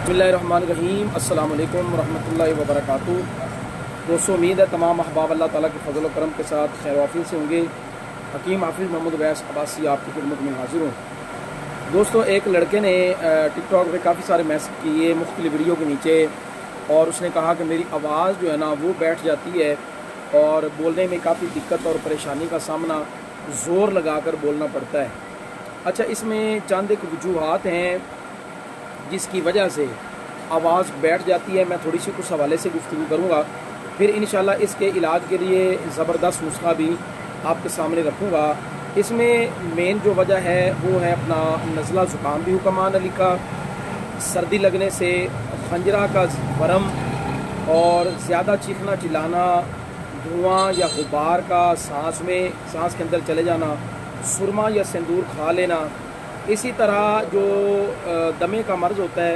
बिस्मिल्लाहिर्रहमानिर्रहीम। अस्सलाम वालेकुम रहमतुल्लाहि व बरकातहू। दोस्तों, उम्मीद है तमाम अहबाब अल्लाह ताला के फजल व करम के साथ खैर वाफियत से होंगे। हकीम हाफिज़ मोहम्मद उवैस अब्बासी आपकी खिदमत में हाजिर हूँ। दोस्तों, एक लड़के ने टिकटॉक पे काफ़ी सारे मैसेज किए मुख्तलिफ वीडियो के नीचे, और उसने कहा कि मेरी आवाज़ जो है ना वो बैठ जाती है और बोलने में काफ़ी दिक्कत और परेशानी का सामना ज़ोर लगा कर बोलना पड़ता है। अच्छा, इसमें चंद एक वजूहात हैं जिसकी वजह से आवाज़ बैठ जाती है। मैं थोड़ी सी कुछ हवाले से गुफ्तगू करूँगा, फिर इंशाल्लाह इसके इलाज के लिए ज़बरदस्त नुस्खा भी आपके सामने रखूँगा। इसमें मेन जो वजह है वो है अपना नज़ला ज़ुकाम भी हुक्मान अली का, सर्दी लगने से खंजरा का वरम और ज़्यादा चीखना चिल्लाना, धुआं या गुबार का सांस के अंदर चले जाना, सुरमा या सिंदूर खा लेना। इसी तरह जो दमे का मर्ज़ होता है,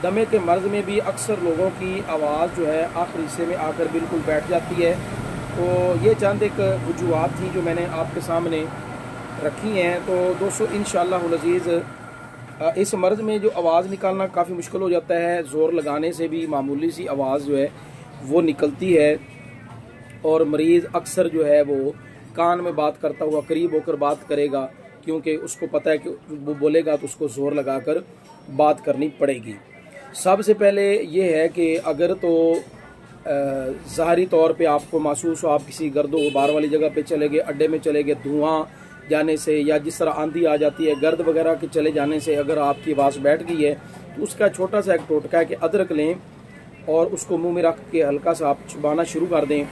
दमे के मर्ज़ में भी अक्सर लोगों की आवाज़ जो है आखिरी हिस्से में आकर बिल्कुल बैठ जाती है। तो ये चंद एक वजूहात थी जो मैंने आपके सामने रखी हैं। तो दोस्तों, इंशाअल्लाह अज़ीज़ इस मर्ज़ में जो आवाज़ निकालना काफ़ी मुश्किल हो जाता है, ज़ोर लगाने से भी मामूली सी आवाज़ जो है वो निकलती है, और मरीज़ अक्सर जो है वो कान में बात करता हुआ करीब होकर बात करेगा, क्योंकि उसको पता है कि वो बोलेगा तो उसको ज़ोर लगाकर बात करनी पड़ेगी। सबसे पहले ये है कि अगर तो ज़ाहरी तौर पे आपको महसूस हो आप किसी गर्दो गुबार वाली जगह पे चले गए, अड्डे में चले गए, धुआं जाने से या जिस तरह आंधी आ जाती है, गर्द वगैरह के चले जाने से अगर आपकी आवाज़ बैठ गई है, तो उसका छोटा सा एक टोटका है कि अदरक लें और उसको मुंह में रख के हल्का सा आप चबाना शुरू कर दें,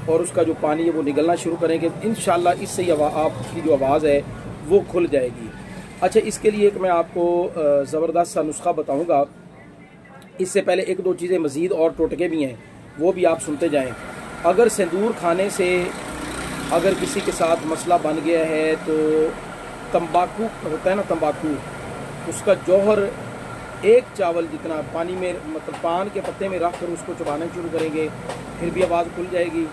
और उसका जो पानी है वो निगलना शुरू करेंगे। इंशाअल्लाह इससे आपकी जो आवाज़ है वो खुल जाएगी। अच्छा, इसके लिए एक मैं आपको ज़बरदस्त सा नुस्खा बताऊंगा। इससे पहले एक दो चीज़ें मज़ीद और टोटके भी हैं, वो भी आप सुनते जाएं। अगर सिंदूर खाने से अगर किसी के साथ मसला बन गया है, तो तंबाकू होता है ना, तंबाकू, उसका जौहर एक चावल जितना पानी में, मतलब पान के पत्ते में रख कर उसको चबाना शुरू करेंगे, फिर भी आवाज़ खुल जाएगी।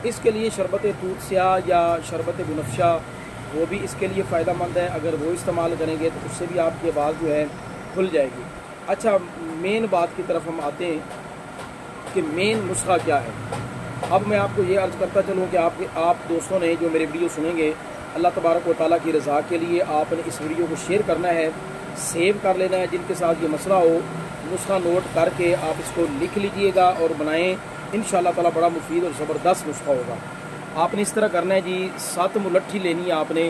इसके लिए शरबत तूत स्याह या शरबत बुनफ्शा, वो भी इसके लिए फ़ायदा मंद है। अगर वो इस्तेमाल करेंगे तो उससे भी आपकी आवाज़ जो है खुल जाएगी। अच्छा, मेन बात की तरफ हम आते हैं कि मेन नुस्खा क्या है। अब मैं आपको ये अर्ज़ करता चलूँ कि आप दोस्तों ने जो मेरे वीडियो सुनेंगे, अल्लाह तबारक व तआला की रज़ा के लिए आपने इस वीडियो को शेयर करना है, सेव कर लेना है। जिनके साथ ये मसला हो, नुस्खा नोट करके आप इसको लिख लीजिएगा और बनाएँ। इंशाअल्लाह ताला बड़ा मुफीद और ज़बरदस्त नुस्खा होगा। आपने इस तरह करना है जी, 7 मुलट्ठी लेनी है आपने,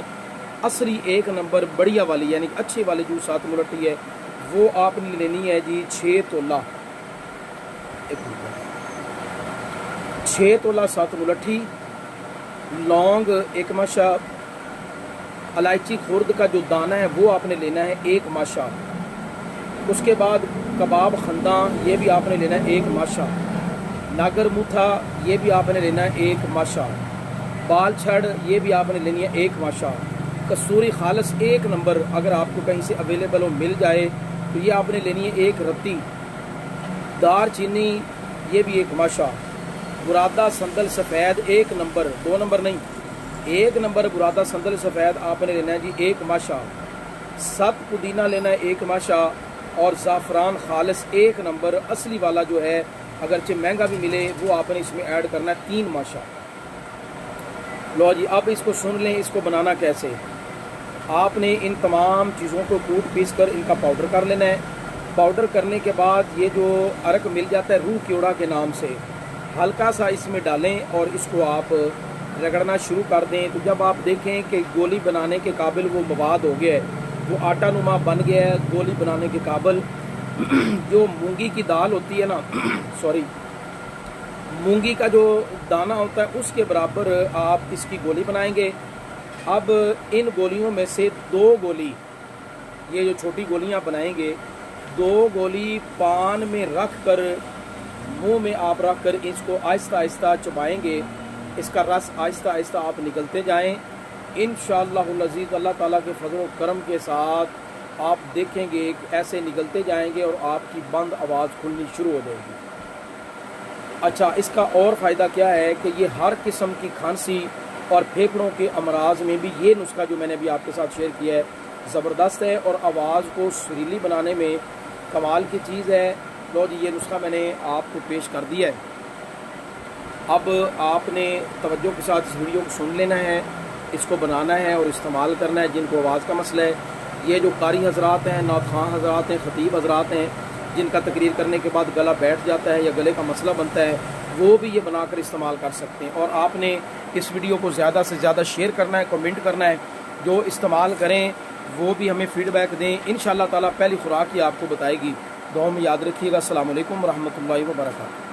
असली 1 नंबर बढ़िया वाली, यानी अच्छे वाली जो 7 मुलट्ठी है वो आपने लेनी है जी। 6 तोला 7 मुलट्ठी, लौंग 1 माशा, इलायची खुर्द का जो दाना है वो आपने लेना है 1 माशा। उसके बाद कबाब खंदा ये भी आपने लेना है 1 माशा। नागर मुथा ये भी आपने लेना है 1 माशा। बाल छड़ ये भी आपने लेनी है 1 माशा। कसूरी खालस 1 नंबर अगर आपको कहीं से अवेलेबल हो, मिल जाए, तो ये आपने लेनी है 1 रत्ती। दार चीनी ये भी 1 माशा। बुरादा संदल सफ़ेद 1 नंबर, 2 नंबर नहीं, 1 नंबर बुरादा संदल सफ़ेद आपने लेना है जी 1 माशा। 7 पुदीना लेना है 1 माशा, और ज़ाफ़रान खालिस 1 नंबर असली वाला जो है, अगरचे महंगा भी मिले, वो आपने इसमें ऐड करना है 3 माशा। लो जी, अब इसको सुन लें, इसको बनाना कैसे। आपने इन तमाम चीज़ों को कूट पीस कर इनका पाउडर कर लेना है। पाउडर करने के बाद ये जो अरक मिल जाता है रूह कीड़ा के नाम से, हल्का सा इसमें डालें और इसको आप रगड़ना शुरू कर दें। तो जब आप देखें कि गोली बनाने के काबिल वो मवाद हो गया है, वो आटा नुमा बन गया है, गोली बनाने के काबिल, जो मूंगी की दाल होती है ना सॉरी, मूंगी का जो दाना होता है उसके बराबर आप इसकी गोली बनाएंगे। अब इन गोलियों में से 2 गोली, ये जो छोटी गोलियां बनाएंगे, 2 गोली पान में रख कर, मुंह में आप रख कर इसको आहिस्ता आहिस्ता चबाएंगे। इसका रस आहिस्ता आहिस्ता आप निकलते जाएं। इंशाअल्लाह अज़ीज़ अल्लाह ताला के फज़ल व करम के साथ आप देखेंगे कि ऐसे निकलते जाएंगे और आपकी बंद आवाज़ खुलनी शुरू हो जाएगी। अच्छा, इसका और फ़ायदा क्या है कि ये हर किस्म की खांसी और फेफड़ों के अमराज में भी ये नुस्खा जो मैंने अभी आपके साथ शेयर किया है ज़बरदस्त है, और आवाज़ को सुरीली बनाने में कमाल की चीज़ है। لو جی یہ نسخہ میں نے آپ کو پیش کر دیا ہے. اب آپ نے توجہ کے ساتھ اس ویڈیو کو سن لینا ہے، اس کو بنانا ہے اور استعمال کرنا ہے. جن کو آواز کا مسئلہ ہے، یہ جو قاری حضرات ہیں، نعت خواں حضرات ہیں، خطیب حضرات ہیں، جن کا تقریر کرنے کے بعد گلا بیٹھ جاتا ہے یا گلے کا مسئلہ بنتا ہے، وہ بھی یہ بنا کر استعمال کر سکتے ہیں. اور آپ نے اس ویڈیو کو زیادہ سے زیادہ شیئر کرنا ہے، کمنٹ کرنا ہے. جو استعمال کریں وہ بھی ہمیں فیڈ بیک دیں. انشاءاللہ تعالیٰ پہلی خوراک ہی آپ کو بتائے گی. دعاؤں میں یاد رکھیے گا. السلام علیکم ورحمۃ اللہ وبرکاتہ.